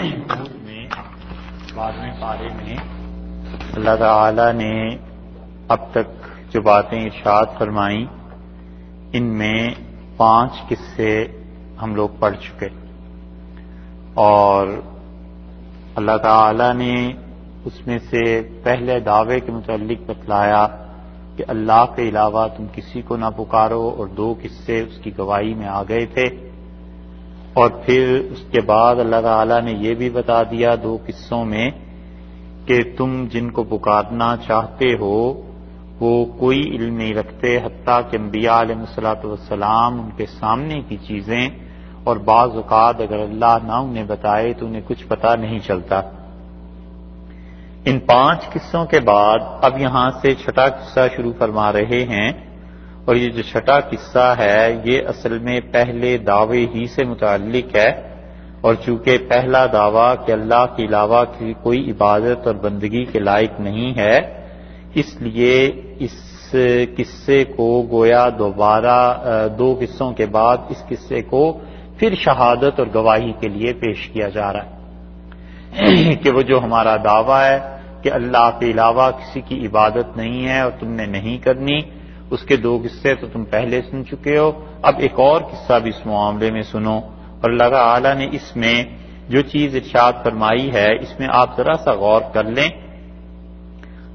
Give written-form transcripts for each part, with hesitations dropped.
میں 12ویں پارے میں اللہ تعالی نے اب تک جو باتیں ارشاد فرمائیں ان میں 5 قصے ہم لوگ پڑھ چکے، اور اللہ تعالی نے اس میں سے پہلے دعوے کے متعلق بتلایا کہ اللہ کے علاوہ تم کسی کو نہ پکارو، اور 2 قصے اس کی گواہی میں آ گئے تھے، اور پھر اس کے بعد اللہ تعالیٰ نے یہ بھی بتا دیا 2 قصوں میں کہ تم جن کو پکارنا چاہتے ہو وہ کوئی علم نہیں رکھتے، حتیٰ کہ انبیاء علیہ الصلوۃ والسلام ان کے سامنے کی چیزیں، اور بعض اوقات اگر اللہ نہ انہیں بتائے تو انہیں کچھ پتہ نہیں چلتا۔ ان 5 قصوں کے بعد اب یہاں سے 6واں قصہ شروع فرما رہے ہیں، اور یہ جو 6واں قصہ ہے یہ اصل میں پہلے دعوے ہی سے متعلق ہے، اور چونکہ پہلا دعویٰ کہ اللہ کے علاوہ کی کوئی عبادت اور بندگی کے لائق نہیں ہے، اس لیے اس قصے کو گویا دوبارہ 2 قصوں کے بعد اس قصے کو پھر شہادت اور گواہی کے لیے پیش کیا جا رہا ہے کہ وہ جو ہمارا دعویٰ ہے کہ اللہ کے علاوہ کسی کی عبادت نہیں ہے اور تم نے نہیں کرنی، اس کے 2 قصے تو تم پہلے سن چکے ہو، اب ایک اور قصہ بھی اس معاملے میں سنو۔ اور اللہ تعالی نے اس میں جو چیز ارشاد فرمائی ہے اس میں آپ ذرا سا غور کر لیں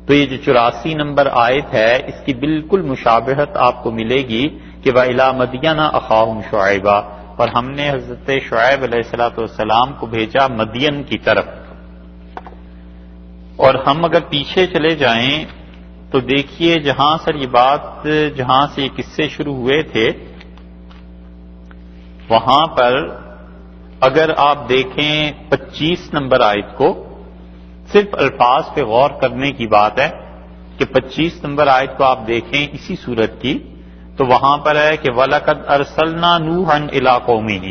تو یہ جو 84 نمبر آیت ہے اس کی بالکل مشابہت آپ کو ملے گی کہ وَإِلَىٰ مَدْيَنَ أَخَاهُمْ شُعَيْبًا، اور ہم نے حضرت شعیب علیہ السلام کو بھیجا مدین کی طرف۔ اور ہم اگر پیچھے چلے جائیں تو دیکھیے جہاں سے یہ قصے شروع ہوئے تھے وہاں پر اگر آپ دیکھیں 25 نمبر آیت کو، صرف الفاظ پہ غور کرنے کی بات ہے کہ 25 نمبر آیت کو آپ دیکھیں اسی صورت کی، تو وہاں پر ہے کہ وَلَقَدْ أَرْسَلْنَا نُوحًا إِلَىٰ قَوْمِهِ،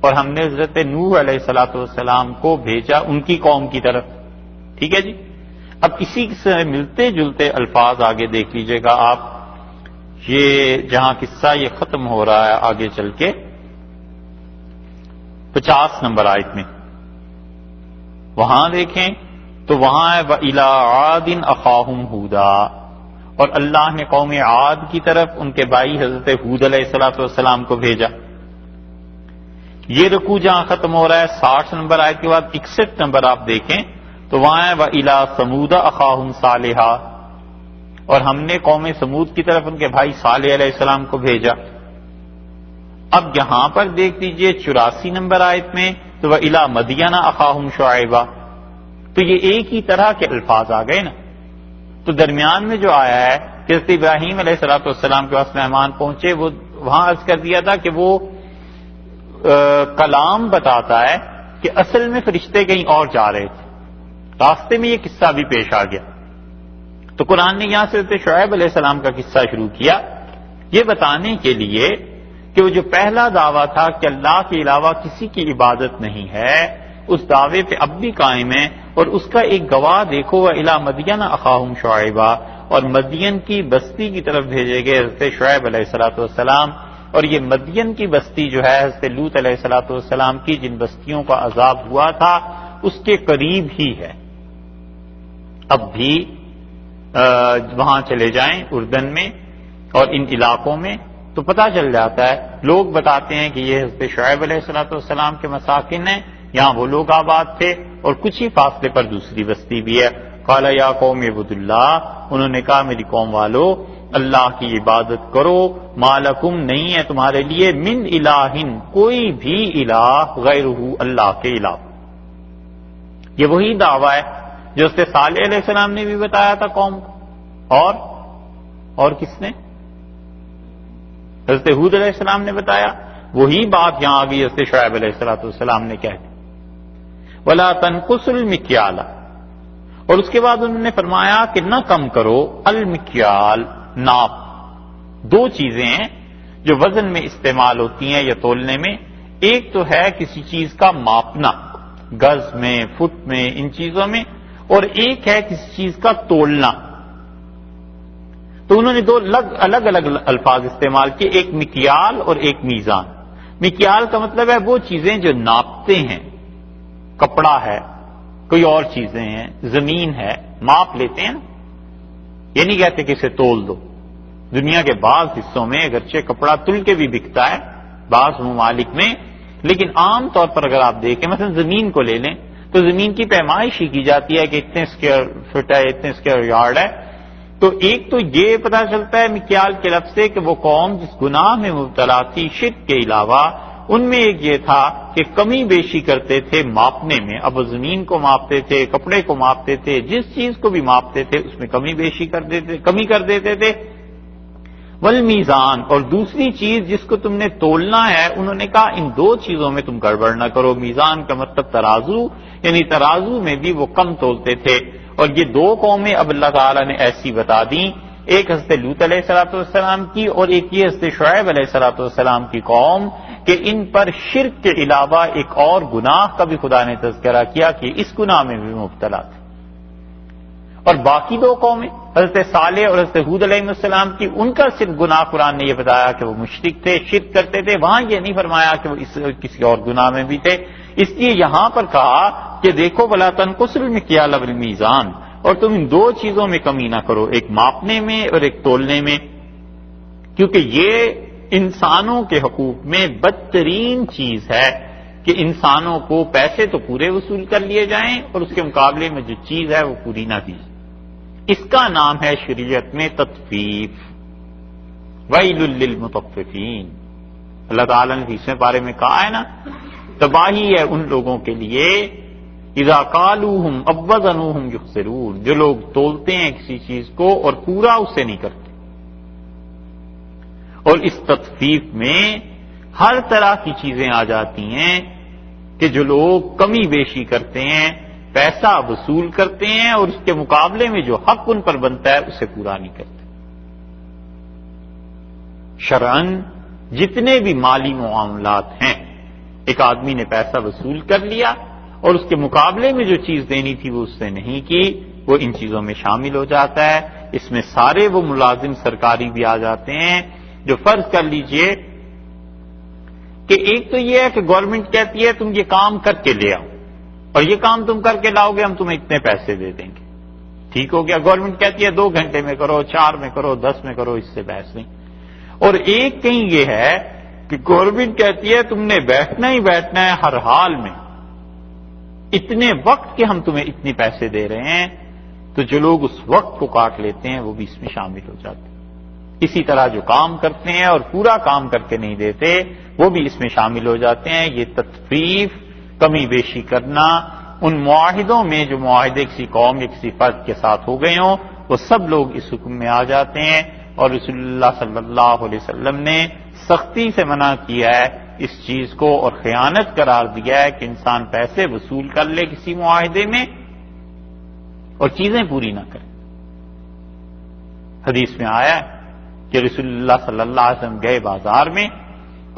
اور ہم نے حضرت نوح علیہ السلام کو بھیجا ان کی قوم کی طرف۔ ٹھیک ہے جی، اب اسی سے ملتے جلتے الفاظ آگے دیکھ لیجئے گا آپ، یہ جہاں قصہ یہ ختم ہو رہا ہے آگے چل کے 50 نمبر آیت میں، وہاں دیکھیں تو وہاں ہے وَإِلَىٰ عَادٍ أَخَاهُمْ هُودًا، اور اللہ نے قوم عاد کی طرف ان کے بھائی حضرت ہود علیہ السلام کو بھیجا۔ یہ رکوع جہاں ختم ہو رہا ہے 60 نمبر آیت کے بعد 61 نمبر آپ دیکھیں تو وہاں ہے وَإِلَىٰ ثَمُودَ أَخَاهُمْ صَالِحًا، اور ہم نے قوم سمود کی طرف ان کے بھائی صالح علیہ السلام کو بھیجا۔ اب یہاں پر دیکھ لیجئے 84 نمبر آیت میں تو وَإِلَىٰ مَدْيَنَ أَخَاهُمْ شُعَيْبًا، تو یہ ایک ہی طرح کے الفاظ آ گئے نا۔ تو درمیان میں جو آیا ہے کہ حضرت ابراہیم علیہ السلام کے پاس مہمان پہنچے، وہ وہاں عرض کر دیا تھا کہ وہ کلام بتاتا ہے کہ اصل میں فرشتے کہیں اور جا رہے تھے، راستے میں یہ قصہ بھی پیش آ گیا۔ تو قرآن نے یہاں سے حضرت شعیب علیہ السلام کا قصہ شروع کیا یہ بتانے کے لیے کہ وہ جو پہلا دعویٰ تھا کہ اللہ کے علاوہ کسی کی عبادت نہیں ہے، اس دعوے پہ اب بھی قائم ہے، اور اس کا ایک گواہ دیکھو وَإِلَىٰ مَدْيَنَ أَخَاهُمْ شُعَيْبًا، اور مدین کی بستی کی طرف بھیجے گئے حضرت شعیب علیہ السلام، اور یہ مدین کی بستی جو ہے حضرت لوط علیہ السلام کی جن بستیوں کا عذاب ہوا تھا اس کے قریب ہی ہے۔ اب بھی وہاں چلے جائیں اردن میں اور ان علاقوں میں تو پتہ چل جاتا ہے، لوگ بتاتے ہیں کہ یہ حضرت شعیب علیہ السلام کے مساکن ہیں، یہاں وہ لوگ آباد تھے، اور کچھ ہی فاصلے پر دوسری بستی بھی ہے۔ قال یا قوم اعبدوا اللہ، انہوں نے کہا میری قوم والو اللہ کی عبادت کرو، ما لکم نہیں ہے تمہارے لیے من الہ کوئی بھی الہ غیرہ اللہ کے علاوہ۔ یہ وہی دعویٰ ہے جو حضرت صالح علیہ السلام نے بھی بتایا تھا قوم کو، اور کس نے؟ حضرت ہود علیہ السلام نے بتایا، وہی بات یہاں آ گئی حضرت شعیب علیہ السلام نے کہہ دی وَلَا تَنْقُصُوا الْمِكْيَالَ، اور اس کے بعد انہوں نے فرمایا کہ نہ کم کرو المکیال، ناپ۔ 2 چیزیں ہیں جو وزن میں استعمال ہوتی ہیں یا تولنے میں، ایک تو ہے کسی چیز کا ماپنا گز میں، فٹ میں، ان چیزوں میں، اور ایک ہے کسی چیز کا تولنا۔ تو انہوں نے 2 الگ الگ الفاظ استعمال کیے، ایک مکیال اور ایک میزان۔ مکیال کا مطلب ہے وہ چیزیں جو ناپتے ہیں، کپڑا ہے، کوئی اور چیزیں ہیں، زمین ہے، ماپ لیتے ہیں نا، یہ نہیں کہتے کہ اسے تول دو. دنیا کے بعض حصوں میں اگرچہ کپڑا تل کے بھی بکتا ہے بعض ممالک میں، لیکن عام طور پر اگر آپ دیکھیں مثلا زمین کو لے لیں تو زمین کی پیمائش ہی کی جاتی ہے کہ اتنے اسکوائر فٹ ہے، اتنے اسکوائر یارڈ ہے. تو ایک تو یہ پتہ چلتا ہے مکیال کے لفظ سے کہ وہ قوم جس گناہ میں مبتلا تھی شرک کے علاوہ، ان میں ایک یہ تھا کہ کمی بیشی کرتے تھے ماپنے میں. اب وہ زمین کو ماپتے تھے، کپڑے کو ماپتے تھے، جس چیز کو بھی ماپتے تھے اس میں کمی بیشی کمی کر دیتے تھے. والمیزان، اور دوسری چیز جس کو تم نے تولنا ہے، انہوں نے کہا ان دو چیزوں میں تم گڑبڑ نہ کرو. میزان کا مطلب ترازو، یعنی ترازو میں بھی وہ کم تولتے تھے. اور یہ دو قومیں اب اللہ تعالیٰ نے ایسی بتا دیں، ایک حضرت لوط علیہ السلام کی اور ایک یہ حضرت شعیب علیہ السلام کی قوم، کہ ان پر شرک کے علاوہ ایک اور گناہ کا بھی خدا نے تذکرہ کیا کہ اس گناہ میں بھی مبتلا تھے. اور باقی دو قومیں حضرت صالح اور حضرت ہود علیہ السلام کی، ان کا صرف گناہ قرآن نے یہ بتایا کہ وہ مشرک تھے، شرک کرتے تھے. وہاں یہ نہیں فرمایا کہ وہ کسی اور گناہ میں بھی تھے. اس لیے یہاں پر کہا کہ دیکھو ولا تنقصوا المکیال والمیزان، اور تم ان دو چیزوں میں کمی نہ کرو، ایک ماپنے میں اور ایک تولنے میں، کیونکہ یہ انسانوں کے حقوق میں بدترین چیز ہے کہ انسانوں کو پیسے تو پورے وصول کر لیے جائیں اور اس کے مقابلے میں جو چیز ہے وہ پوری نہ دی. اس کا نام ہے شریعت میں تطفیف. ویل للمطففین، اللہ تعالیٰ نے 20ویں پارے میں کہا ہے نا، تباہی ہے ان لوگوں کے لیے اذا قالوہم او وزنوہم یخسرون، جو لوگ تولتے ہیں کسی چیز کو اور پورا اسے نہیں کرتے. اور اس تطفیف میں ہر طرح کی چیزیں آ جاتی ہیں کہ جو لوگ کمی بیشی کرتے ہیں، پیسہ وصول کرتے ہیں اور اس کے مقابلے میں جو حق ان پر بنتا ہے اسے پورا نہیں کرتے. شرعاً جتنے بھی مالی معاملات ہیں، ایک آدمی نے پیسہ وصول کر لیا اور اس کے مقابلے میں جو چیز دینی تھی وہ اس نے نہیں کی، وہ ان چیزوں میں شامل ہو جاتا ہے. اس میں سارے وہ ملازم سرکاری بھی آ جاتے ہیں جو فرض کر لیجئے کہ ایک تو یہ ہے کہ گورنمنٹ کہتی ہے تم یہ کام کر کے لے آؤ، اور یہ کام تم کر کے لاؤ گے ہم تمہیں اتنے پیسے دے دیں گے. ٹھیک ہو گیا، گورنمنٹ کہتی ہے 2 گھنٹے میں کرو، 4 میں کرو، 10 میں کرو، اس سے بحث نہیں. اور ایک کہیں یہ ہے کہ گورنمنٹ کہتی ہے تم نے بیٹھنا ہی بیٹھنا ہے ہر حال میں، اتنے وقت کے ہم تمہیں اتنے پیسے دے رہے ہیں. تو جو لوگ اس وقت کو کاٹ لیتے ہیں وہ بھی اس میں شامل ہو جاتے ہیں. اسی طرح جو کام کرتے ہیں اور پورا کام کر کے نہیں دیتے وہ بھی اس میں شامل ہو جاتے ہیں. یہ تطفیف، کمی بیشی کرنا، ان معاہدوں میں جو معاہدے کسی قوم یا کسی فرد کے ساتھ ہو گئے ہوں وہ سب لوگ اس حکم میں آ جاتے ہیں. اور رسول اللہ صلی اللہ علیہ وسلم نے سختی سے منع کیا ہے اس چیز کو اور خیانت قرار دیا ہے کہ انسان پیسے وصول کر لے کسی معاہدے میں اور چیزیں پوری نہ کرے. حدیث میں آیا ہے کہ رسول اللہ صلی اللہ علیہ وسلم گئے بازار میں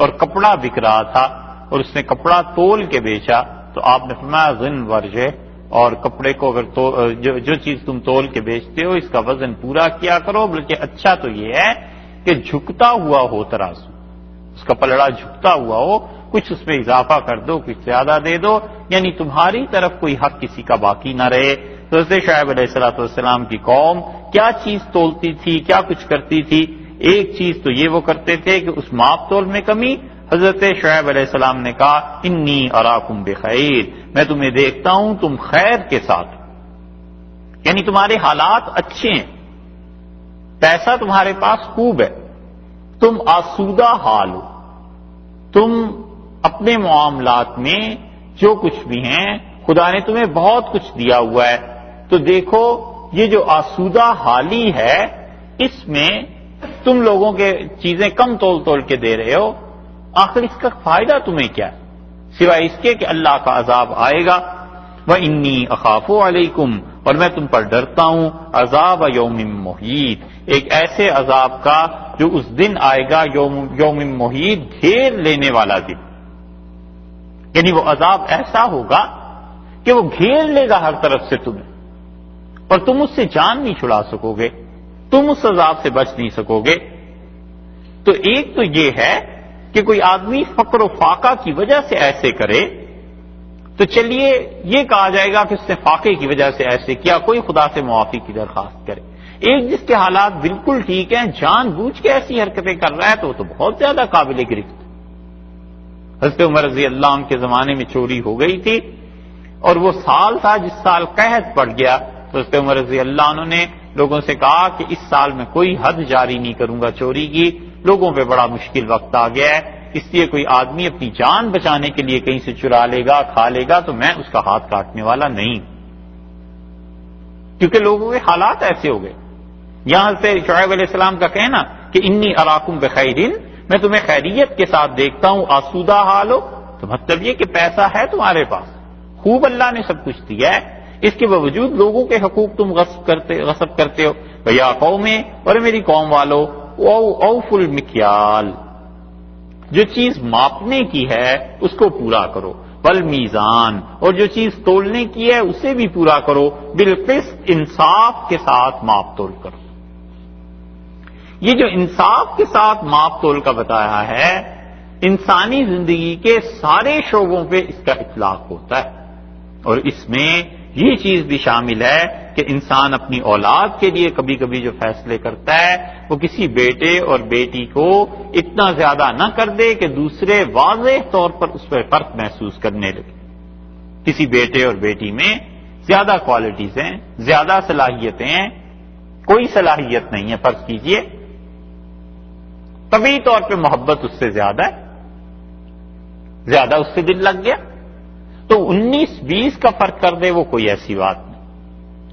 اور کپڑا بک رہا تھا اور اس نے کپڑا تول کے بیچا تو آپ نے فرمایا زن ورجے، اور کپڑے کو اگر جو چیز تم تول کے بیچتے ہو اس کا وزن پورا کیا کرو، بلکہ اچھا تو یہ ہے کہ جھکتا ہوا ہو ترازو، اس کا پلڑا جھکتا ہوا ہو، کچھ اس میں اضافہ کر دو، کچھ زیادہ دے دو، یعنی تمہاری طرف کوئی حق کسی کا باقی نہ رہے. تو حضرت شعیب علیہ السلام کی قوم کیا چیز تولتی تھی، کیا کچھ کرتی تھی؟ ایک چیز تو یہ وہ کرتے تھے کہ اس ماپ تول میں کمی. حضرت شعیب علیہ السلام نے کہا انی اراکم بخیر، میں تمہیں دیکھتا ہوں تم خیر کے ساتھ، یعنی تمہارے حالات اچھے ہیں، پیسہ تمہارے پاس خوب ہے، تم آسودہ حال ہو، تم اپنے معاملات میں جو کچھ بھی ہیں خدا نے تمہیں بہت کچھ دیا ہوا ہے. تو دیکھو یہ جو آسودہ حالی ہے اس میں تم لوگوں کے چیزیں کم تول کے دے رہے ہو، آخر اس کا فائدہ تمہیں کیا ہے سوائے اس کے کہ اللہ کا عذاب آئے گا. وَإِنِّي أَخَافُ عَلَيْكُمْ، اور میں تم پر ڈرتا ہوں عذاب یوم محیط، ایک ایسے عذاب کا جو اس دن آئے گا، یوم محیط، گھیر لینے والا دن. یعنی وہ عذاب ایسا ہوگا کہ وہ گھیر لے گا ہر طرف سے تمہیں اور تم اس سے جان نہیں چھڑا سکو گے، تم اس عذاب سے بچ نہیں سکو گے. تو ایک تو یہ ہے کہ کوئی آدمی فقر و فاقہ کی وجہ سے ایسے کرے، تو چلیے یہ کہا جائے گا کہ اس نے فاقے کی وجہ سے ایسے کیا، کوئی خدا سے معافی کی درخواست کرے۔ ایک جس کے حالات بالکل ٹھیک ہیں جان بوجھ کے ایسی حرکتیں کر رہا ہے تو وہ تو بہت زیادہ قابل گرفت۔ حضرت عمر رضی اللہ عنہ کے زمانے میں چوری ہو گئی تھی اور وہ سال تھا جس سال قحط پڑ گیا، تو حضرت عمر رضی اللہ عنہ نے لوگوں سے کہا کہ اس سال میں کوئی حد جاری نہیں کروں گا چوری کی، لوگوں پہ بڑا مشکل وقت آ گیا ہے، اس لیے کوئی آدمی اپنی جان بچانے کے لیے کہیں سے چرا لے گا کھا لے گا تو میں اس کا ہاتھ کاٹنے والا نہیں، کیونکہ لوگوں کے حالات ایسے ہو گئے۔ یہاں سے شعیب علیہ السلام کا کہنا کہ انی اراکم بخیرن، میں تمہیں خیریت کے ساتھ دیکھتا ہوں، آسودہ حال ہو، تو مطلب یہ کہ پیسہ ہے تمہارے پاس، خوب اللہ نے سب کچھ دیا ہے، اس کے باوجود لوگوں کے حقوق تم غصب کرتے ہو۔ یا قوم، اور میری قوم والو، اوف المکیال، جو چیز ماپنے کی ہے اس کو پورا کرو، والمیزان، اور جو چیز تولنے کی ہے اسے بھی پورا کرو، بالقسط، انصاف کے ساتھ ماپ تول کرو۔ یہ جو انصاف کے ساتھ ماپ تول کا بتایا ہے، انسانی زندگی کے سارے شعبوں پہ اس کا اطلاق ہوتا ہے، اور اس میں یہ چیز بھی شامل ہے کہ انسان اپنی اولاد کے لیے کبھی کبھی جو فیصلے کرتا ہے وہ کسی بیٹے اور بیٹی کو اتنا زیادہ نہ کر دے کہ دوسرے واضح طور پر اس پر فرق محسوس کرنے لگے۔ کسی بیٹے اور بیٹی میں زیادہ کوالٹیز ہیں، زیادہ صلاحیتیں ہیں، کوئی صلاحیت نہیں ہے، فرض کیجئے طبعی طور پہ محبت اس سے زیادہ ہے، زیادہ اس سے دل لگ گیا، تو 19-20 کا فرق کر دے وہ کوئی ایسی بات نہیں،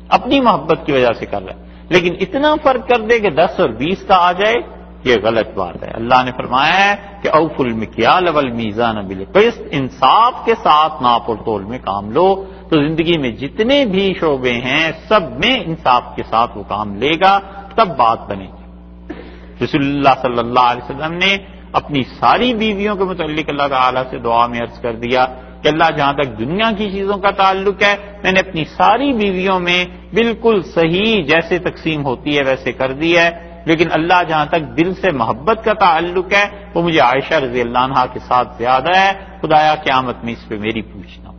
اپنی محبت کی وجہ سے کر رہا ہے، لیکن اتنا فرق کر دے کہ 10 اور 20 کا آ جائے، یہ غلط بات ہے۔ اللہ نے فرمایا ہے کہ اوف المکیال والمیزان بالقسط، انصاف کے ساتھ ناپ اور تول میں کام لو، تو زندگی میں جتنے بھی شعبے ہیں سب میں انصاف کے ساتھ وہ کام لے گا، تب بات بنے گی۔ رسول اللہ صلی اللہ علیہ وسلم نے اپنی ساری بیویوں کے متعلق اللہ تعالیٰ سے دعا میں عرض کر دیا کہ اللہ جہاں تک دنیا کی چیزوں کا تعلق ہے میں نے اپنی ساری بیویوں میں بالکل صحیح جیسے تقسیم ہوتی ہے ویسے کر دی ہے، لیکن اللہ جہاں تک دل سے محبت کا تعلق ہے وہ مجھے عائشہ رضی اللہ عنہا کے ساتھ زیادہ ہے، خدایا قیامت میں اس پہ میری پوچھنا۔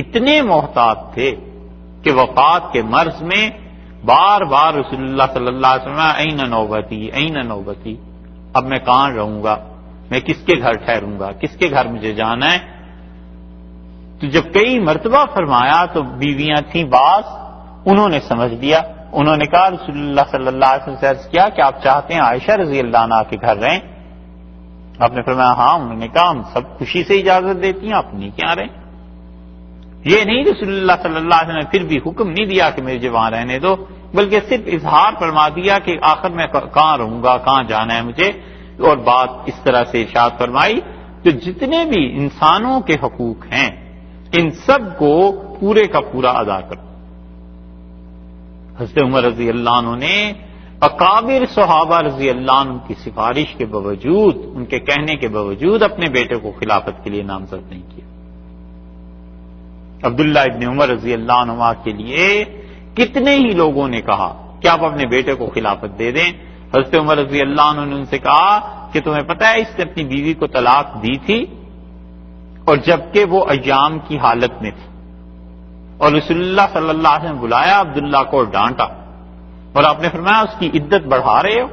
اتنے محتاط تھے کہ وفات کے مرض میں بار بار رسول اللہ صلی اللہ علیہ وسلم این نوبتی این نوبتی، اب میں کہاں رہوں گا، میں کس کے گھر ٹھہروں گا، کس کے گھر مجھے جانا ہے۔ تو جب کئی مرتبہ فرمایا تو بیویاں تھیں بعض، انہوں نے سمجھ لیا، انہوں نے کہا رسول اللہ صلی اللہ علیہ وسلم سے عرض کیا کہ آپ چاہتے ہیں عائشہ رضی اللہ عنہا کے گھر رہیں؟ آپ نے فرمایا ہاں، انہوں نے کہا ہم سب خوشی سے اجازت دیتی ہیں، آپ نہیں کیا رہیں؟ یہ نہیں رسول اللہ صلی اللہ علیہ وسلم نے پھر بھی حکم نہیں دیا کہ مجھے وہاں رہنے دو، بلکہ صرف اظہار فرما دیا کہ آخر میں کہاں رہوں گا، کہاں جانا ہے مجھے، اور بات اس طرح سے ارشاد فرمائی کہ جتنے بھی انسانوں کے حقوق ہیں ان سب کو پورے کا پورا ادا کرو۔ حضرت عمر رضی اللہ عنہ نے اکابر صحابہ رضی اللہ عنہ کی سفارش کے باوجود، ان کے کہنے کے باوجود اپنے بیٹے کو خلافت کے لیے نامزد نہیں کیا۔ عبداللہ ابن عمر رضی اللہ عنہ کے لیے کتنے ہی لوگوں نے کہا کہ آپ اپنے بیٹے کو خلافت دے دیں۔ حضرت عمر رضی اللہ عنہ نے ان سے کہا کہ تمہیں پتہ ہے اس نے اپنی بیوی کو طلاق دی تھی اور جبکہ وہ ایام کی حالت میں تھی، اور رسول اللہ صلی اللہ علیہ وسلم بلایا عبداللہ کو اور ڈانٹا، اور آپ نے فرمایا اس کی عدت بڑھا رہے ہو،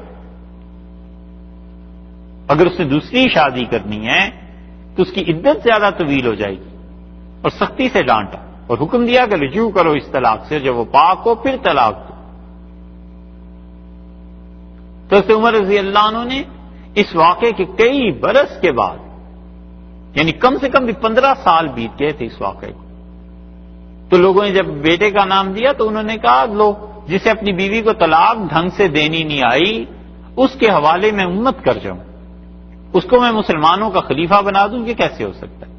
اگر اس نے دوسری شادی کرنی ہے تو اس کی عدت زیادہ طویل ہو جائے گی، اور سختی سے ڈانٹا اور حکم دیا کہ رجوع کرو اس طلاق سے، جب وہ پاک ہو پھر طلاق دو۔ تو حضرت عمر رضی اللہ عنہ نے اس واقعے کے کئی برس کے بعد، یعنی کم سے کم بھی 15 سال بیت گئے تھے اس واقعے کو، تو لوگوں نے جب بیٹے کا نام دیا تو انہوں نے کہا لو جسے اپنی بیوی کو طلاق ڈھنگ سے دینی نہیں آئی اس کے حوالے میں امت کر جاؤں، اس کو میں مسلمانوں کا خلیفہ بنا دوں، یہ کیسے ہو سکتا ہے؟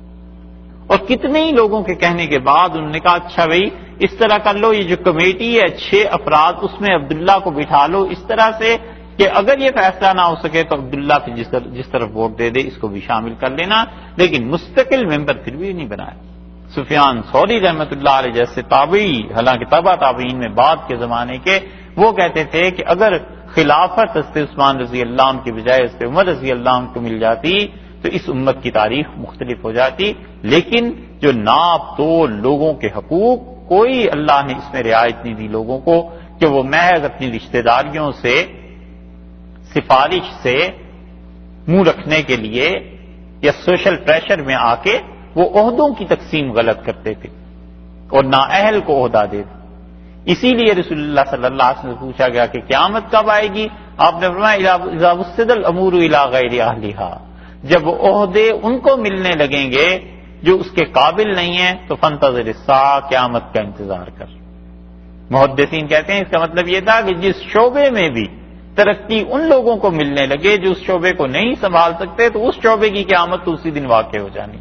اور کتنے ہی لوگوں کے کہنے کے بعد انہوں نے کہا اچھا بھائی اس طرح کر لو، یہ جو کمیٹی ہے 6 افراد اس میں عبداللہ کو بٹھا لو اس طرح سے کہ اگر یہ فیصلہ نہ ہو سکے تو عبداللہ پہ جس طرف ووٹ دے دے اس کو بھی شامل کر لینا، لیکن مستقل ممبر پھر بھی نہیں بنایا۔ سفیان ثوری رحمۃ اللہ علیہ جیسے تابعی، حالانکہ تبع تابعین میں بعد کے زمانے کے، وہ کہتے تھے کہ اگر خلافت حضرت عثمان رضی اللہ عنہ کی بجائے حضرت عمر رضی اللہ عنہ کو مل جاتی تو اس امت کی تاریخ مختلف ہو جاتی. لیکن جو ناپ تول لوگوں کے حقوق، کوئی اللہ نے اس میں رعایت نہیں دی لوگوں کو کہ وہ محض اپنی رشتہ داریوں سے، سفارش سے منہ رکھنے کے لیے یا سوشل پریشر میں آ کے وہ عہدوں کی تقسیم غلط کرتے تھے اور نااہل کو عہدہ دیتے. اسی لیے رسول اللہ صلی اللہ علیہ وسلم سے پوچھا گیا کہ قیامت کب آئے گی؟ آپ نے فرمایا اذا وسد الامور الی غیر اہلھا، جب عہدے ان کو ملنے لگیں گے جو اس کے قابل نہیں ہیں تو فانتظر الساعہ، قیامت کا انتظار کر. محدثین کہتے ہیں اس کا مطلب یہ تھا کہ جس شعبے میں بھی ترقی ان لوگوں کو ملنے لگے جو اس شعبے کو نہیں سنبھال سکتے تو اس شعبے کی قیامت تو اسی دن واقع ہو جانی.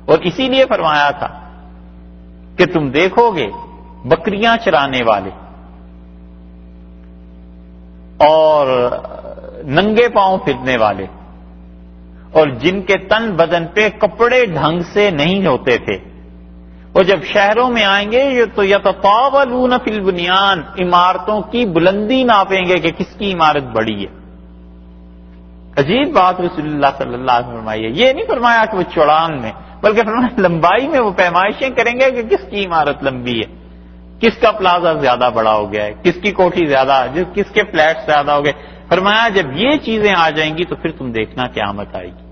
اور اسی لیے فرمایا تھا کہ تم دیکھو گے بکریاں چرانے والے اور ننگے پاؤں پھرنے والے اور جن کے تن بدن پہ کپڑے ڈھنگ سے نہیں ہوتے تھے، اور جب شہروں میں آئیں گے تو یتطاولون فی البنیان، عمارتوں کی بلندی ناپیں گے کہ کس کی عمارت بڑی ہے. عجیب بات رسول اللہ صلی اللہ علیہ وسلم فرمائی ہے. یہ نہیں فرمایا کہ وہ چوڑان میں، بلکہ فرمایا لمبائی میں وہ پیمائشیں کریں گے کہ کس کی عمارت لمبی ہے، کس کا پلازا زیادہ بڑا ہو گیا ہے، کس کی کوٹھی زیادہ، کس کے فلیٹ زیادہ ہو گئے. فرمایا جب یہ چیزیں آ جائیں گی تو پھر تم دیکھنا قیامت آئے گی.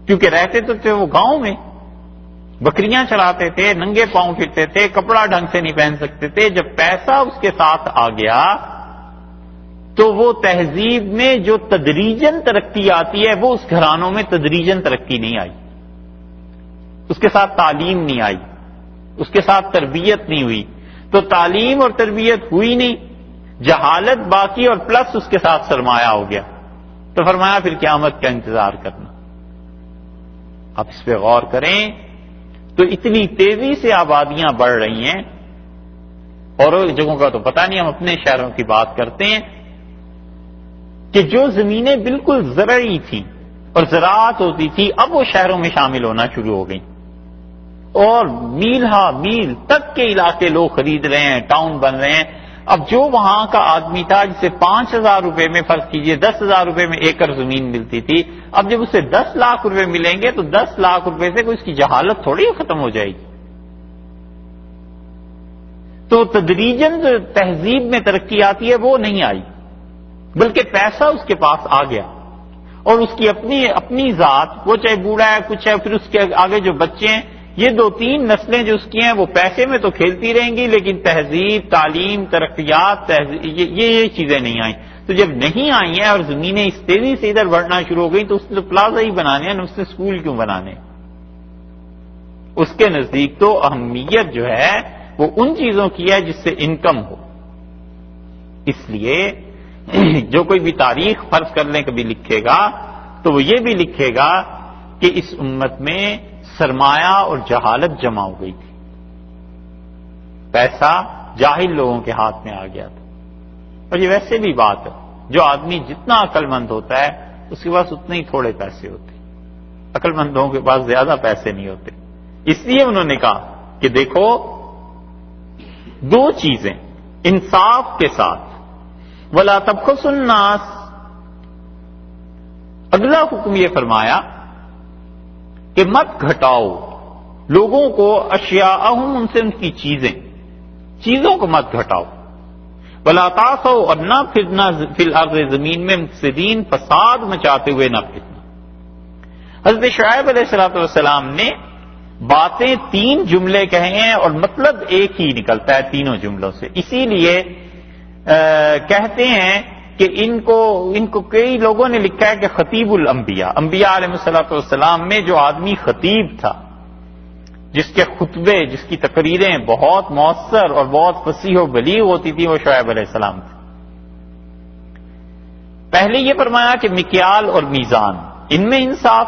کیونکہ رہتے تو تھے وہ گاؤں میں، بکریاں چلاتے تھے، ننگے پاؤں پھرتے تھے، کپڑا ڈھنگ سے نہیں پہن سکتے تھے. جب پیسہ اس کے ساتھ آ گیا تو وہ تہذیب میں جو تدریجاً ترقی آتی ہے وہ اس گھرانوں میں تدریجاً ترقی نہیں آئی. اس کے ساتھ تعلیم نہیں آئی، اس کے ساتھ تربیت نہیں ہوئی. تو تعلیم اور تربیت ہوئی نہیں، جہالت باقی اور پلس اس کے ساتھ سرمایہ ہو گیا. تو فرمایا پھر قیامت کا انتظار کرنا. آپ اس پہ غور کریں تو اتنی تیزی سے آبادیاں بڑھ رہی ہیں، اور جگہوں کا تو پتہ نہیں، ہم اپنے شہروں کی بات کرتے ہیں کہ جو زمینیں بالکل زرعی تھیں اور زراعت ہوتی تھی اب وہ شہروں میں شامل ہونا شروع ہو گئی، اور میل ہا میل تک کے علاقے لوگ خرید رہے ہیں، ٹاؤن بن رہے ہیں. اب جو وہاں کا آدمی تھا جسے 5,000 روپے میں، فرض کیجئے 10,000 روپے میں ایکڑ زمین ملتی تھی، اب جب اسے 10 لاکھ روپے ملیں گے تو 10 لاکھ روپے سے کوئی اس کی جہالت تھوڑی ختم ہو جائے گی. تو تدریجاً جو تہذیب میں ترقی آتی ہے وہ نہیں آئی، بلکہ پیسہ اس کے پاس آ گیا اور اس کی اپنی ذات، وہ چاہے بوڑھا ہے کچھ ہے، پھر اس کے آگے جو بچے ہیں، یہ 2-3 نسلیں جو اس کی ہیں وہ پیسے میں تو کھیلتی رہیں گی لیکن تہذیب، تعلیم، ترقیات، یہ چیزیں نہیں آئیں. تو جب نہیں آئی ہیں اور زمینیں اس تیزی سے ادھر بڑھنا شروع ہو گئی تو اس نے پلازا ہی بنانے ہیں، اس نے اسکول کیوں بنانے؟ اس کے نزدیک تو اہمیت جو ہے وہ ان چیزوں کی ہے جس سے انکم ہو. اس لیے جو کوئی بھی تاریخ فرض کر لیں کبھی لکھے گا تو وہ یہ بھی لکھے گا کہ اس امت میں سرمایہ اور جہالت جمع ہو گئی تھی، پیسہ جاہل لوگوں کے ہاتھ میں آ گیا تھا. اور یہ ویسے بھی بات ہے، جو آدمی جتنا عقل مند ہوتا ہے اس کے پاس اتنے ہی تھوڑے پیسے ہوتے، عقل مند لوگوں کے پاس زیادہ پیسے نہیں ہوتے. اس لیے انہوں نے کہا کہ دیکھو 2 چیزیں انصاف کے ساتھ، ولا تبخسوا الناس، اگلا حکم یہ فرمایا کہ مت گھٹاؤ لوگوں کو اشیاءہم، ان سے ان کی چیزوں کو مت گھٹاؤ. ولا تعثوا، اور نہ پھرنا فی الارض، زمین میں مفسدین، فساد مچاتے ہوئے نہ پھرنا. حضرت شعیب علیہ السلام نے باتیں 3 جملے کہے ہیں اور مطلب ایک ہی نکلتا ہے تینوں جملوں سے. اسی لیے کہتے ہیں کہ ان کو کئی لوگوں نے لکھا ہے کہ خطیب الانبیاء، انبیاء علیہ السلام میں جو آدمی خطیب تھا، جس کے خطبے، جس کی تقریریں بہت مؤثر اور بہت فصیح و بلیغ ہوتی تھی، وہ شعیب علیہ السلام تھے. پہلے یہ فرمایا کہ مکیال اور میزان، ان میں انصاف.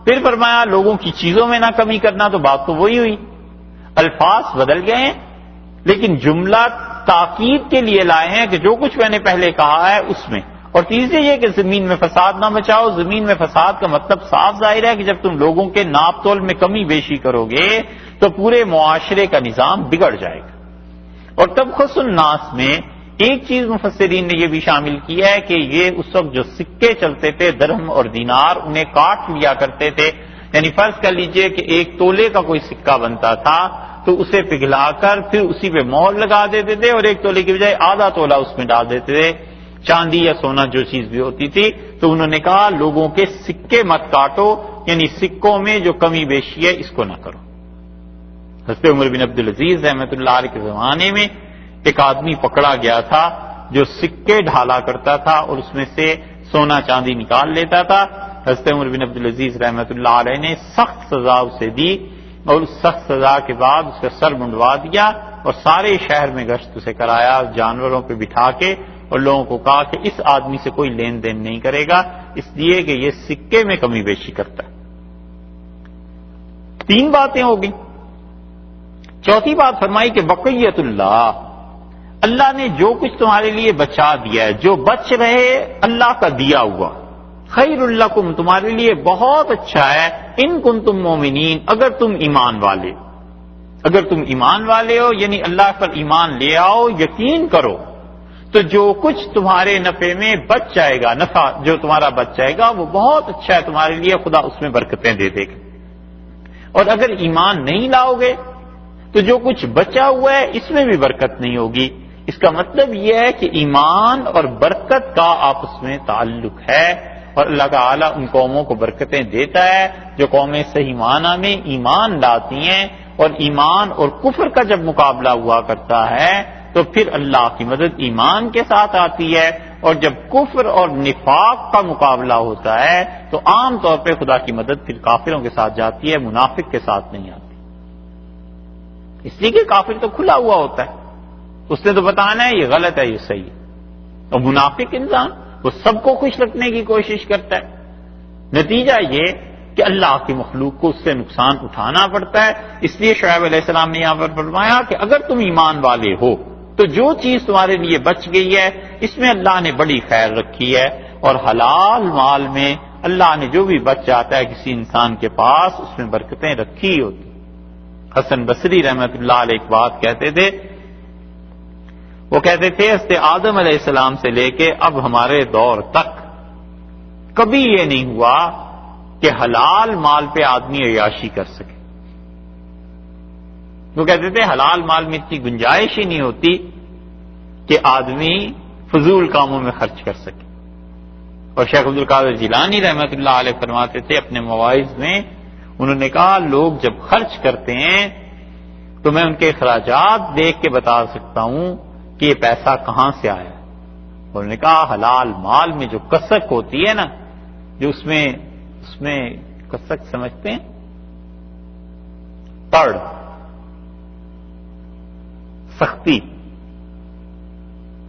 پھر فرمایا لوگوں کی چیزوں میں نہ کمی کرنا. تو بات تو وہی ہوئی، الفاظ بدل گئے ہیں لیکن جملہ تاکید کے لیے لائے ہیں کہ جو کچھ میں نے پہلے کہا ہے اس میں. اور تیسرے یہ کہ زمین میں فساد نہ مچاؤ. زمین میں فساد کا مطلب صاف ظاہر ہے کہ جب تم لوگوں کے ناپ تول میں کمی بیشی کرو گے تو پورے معاشرے کا نظام بگڑ جائے گا. اور تبخسوا الناس میں ایک چیز مفسرین نے یہ بھی شامل کی ہے کہ یہ اس وقت جو سکے چلتے تھے درہم اور دینار انہیں کاٹ لیا کرتے تھے، یعنی فرض کر لیجئے کہ ایک تولے کا کوئی سکہ بنتا تھا تو اسے پگھلا کر پھر اسی پہ مہر لگا دیتے تھے اور ایک تولے کی بجائے آدھا تولہ اس میں ڈال دیتے تھے، چاندی یا سونا جو چیز بھی ہوتی تھی۔ تو انہوں نے کہا لوگوں کے سکے مت کاٹو، یعنی سکوں میں جو کمی بیشی ہے اس کو نہ کرو۔ حضرت عمر بن عبدالعزیز رحمۃ اللہ علیہ کے زمانے میں ایک آدمی پکڑا گیا تھا جو سکے ڈھالا کرتا تھا اور اس میں سے سونا چاندی نکال لیتا تھا۔ حضرت عمر بن عبدالعزیز رحمۃ اللہ علیہ نے سخت سزا اسے دی اور اس سخت سزا کے بعد اس کا سر منڈوا دیا اور سارے شہر میں گشت اسے کرایا جانوروں پہ بٹھا کے، اور لوگوں کو کہا کہ اس آدمی سے کوئی لین دین نہیں کرے گا اس لیے کہ یہ سکے میں کمی بیشی کرتا ہے۔ 3 باتیں ہو گئی۔ چوتھی بات فرمائی کہ بقیت اللہ نے جو کچھ تمہارے لیے بچا دیا ہے، جو بچ رہے اللہ کا دیا ہوا، خیر لکم تمہارے لیے بہت اچھا ہے، ان کنتم مومنین اگر تم ایمان والے، اگر تم ایمان والے ہو یعنی اللہ پر ایمان لے آؤ، یقین کرو تو جو کچھ تمہارے نفع میں بچ جائے گا، نفع جو تمہارا بچ جائے گا وہ بہت اچھا ہے تمہارے لیے، خدا اس میں برکتیں دے دے گا۔ اور اگر ایمان نہیں لاؤ گے تو جو کچھ بچا ہوا ہے اس میں بھی برکت نہیں ہوگی۔ اس کا مطلب یہ ہے کہ ایمان اور برکت کا آپس میں تعلق ہے، اور اللہ تعالیٰ ان قوموں کو برکتیں دیتا ہے جو قومیں صحیح معنی میں ایمان لاتی ہیں، اور ایمان اور کفر کا جب مقابلہ ہوا کرتا ہے تو پھر اللہ کی مدد ایمان کے ساتھ آتی ہے، اور جب کفر اور نفاق کا مقابلہ ہوتا ہے تو عام طور پہ خدا کی مدد پھر کافروں کے ساتھ جاتی ہے، منافق کے ساتھ نہیں آتی، اس لیے کہ کافر تو کھلا ہوا ہوتا ہے، اس نے تو بتانا ہے یہ غلط ہے یہ صحیح ہے، اور منافق انسان وہ سب کو خوش رکھنے کی کوشش کرتا ہے۔ نتیجہ یہ کہ اللہ کی مخلوق کو اس سے نقصان اٹھانا پڑتا ہے۔ اس لیے شعیب علیہ السلام نے یہاں پر فرمایا کہ اگر تم ایمان والے ہو تو جو چیز تمہارے لیے بچ گئی ہے اس میں اللہ نے بڑی خیر رکھی ہے، اور حلال مال میں اللہ نے جو بھی بچ جاتا ہے کسی انسان کے پاس اس میں برکتیں رکھی ہوتی۔ حسن بصری رحمۃ اللہ علیہ ایک بات کہتے تھے، وہ کہتے تھے حضرت آدم علیہ السلام سے لے کے اب ہمارے دور تک کبھی یہ نہیں ہوا کہ حلال مال پہ آدمی عیاشی کر سکے۔ وہ کہتے تھے حلال مال میں اتنی گنجائش ہی نہیں ہوتی کہ آدمی فضول کاموں میں خرچ کر سکے۔ اور شیخ عبد القادر جیلانی رحمۃ اللہ علیہ فرماتے تھے اپنے مواعظ میں، انہوں نے کہا لوگ جب خرچ کرتے ہیں تو میں ان کے اخراجات دیکھ کے بتا سکتا ہوں کہ یہ پیسہ کہاں سے آیا۔ انہوں نے کہا حلال مال میں جو کسک ہوتی ہے نا، جو اس میں کسک سمجھتے ہیں، تڑ، سختی،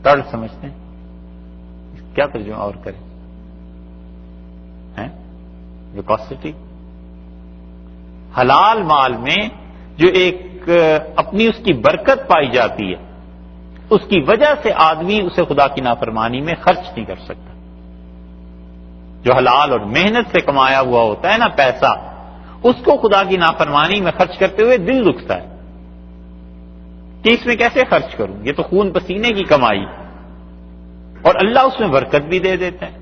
تڑ سمجھتے ہیں، کیا ترجمہ اور کریں، ویکاسٹی۔ حلال مال میں جو ایک اپنی اس کی برکت پائی جاتی ہے، اس کی وجہ سے آدمی اسے خدا کی نافرمانی میں خرچ نہیں کر سکتا۔ جو حلال اور محنت سے کمایا ہوا ہوتا ہے نا پیسہ، اس کو خدا کی نافرمانی میں خرچ کرتے ہوئے دل دکھتا ہے کہ اس میں کیسے خرچ کروں، یہ تو خون پسینے کی کمائی، اور اللہ اس میں برکت بھی دے دیتا ہے۔